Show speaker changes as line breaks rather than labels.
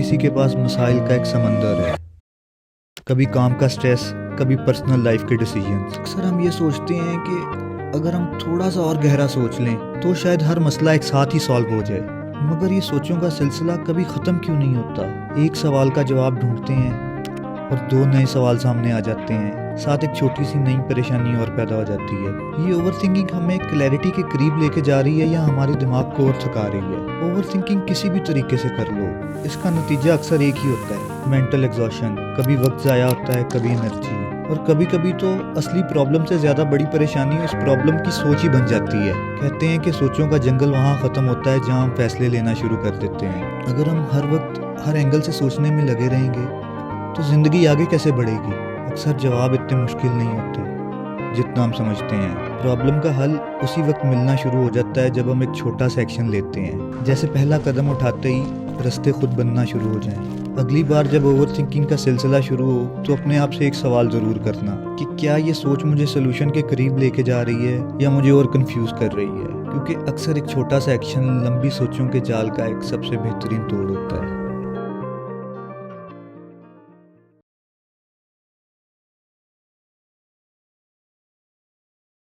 किसी के पास मसाइल का एक समंदर है, कभी काम का स्ट्रेस, कभी पर्सनल लाइफ के डिसीजंस। अक्सर हम ये सोचते हैं कि अगर हम थोड़ा सा और गहरा सोच लें तो शायद हर मसला एक साथ ही सॉल्व हो जाए, मगर ये सोचों का सिलसिला कभी ख़त्म क्यों नहीं होता। एक सवाल का जवाब ढूंढते हैं और दो नए सवाल सामने आ जाते हैं, साथ एक छोटी सी नई परेशानी और पैदा हो जाती है। ये ओवर थिंकिंग हमें क्लैरिटी के करीब लेके जा रही है या हमारे दिमाग को और थका रही है। ओवर थिंकिंग किसी भी तरीके से कर लो, इसका नतीजा अक्सर एक ही होता है, मेंटल एग्जॉशन। कभी वक्त ज़ाया होता है, कभी एनर्जी, और कभी कभी तो असली प्रॉब्लम से ज़्यादा बड़ी परेशानी उस प्रॉब्लम की सोच ही बन जाती है। कहते हैं कि सोचों का जंगल वहाँ ख़त्म होता है जहाँ हम फैसले लेना शुरू कर देते हैं। अगर हम हर वक्त हर एंगल से सोचने में लगे रहेंगे तो ज़िंदगी आगे कैसे बढ़ेगी। अक्सर जवाब इतने मुश्किल नहीं होते जितना हम समझते हैं। प्रॉब्लम का हल उसी वक्त मिलना शुरू हो जाता है जब हम एक छोटा सा एक्शन लेते हैं, जैसे पहला कदम उठाते ही रास्ते खुद बनना शुरू हो जाएं। अगली बार जब ओवर थिंकिंग का सिलसिला शुरू हो तो अपने आप से एक सवाल ज़रूर करना कि क्या ये सोच मुझे सोल्यूशन के करीब लेके जा रही है या मुझे और कंफ्यूज कर रही है, क्योंकि अक्सर एक छोटा सा एक्शन लंबी सोचों के जाल का एक सबसे बेहतरीन तोड़ होता है।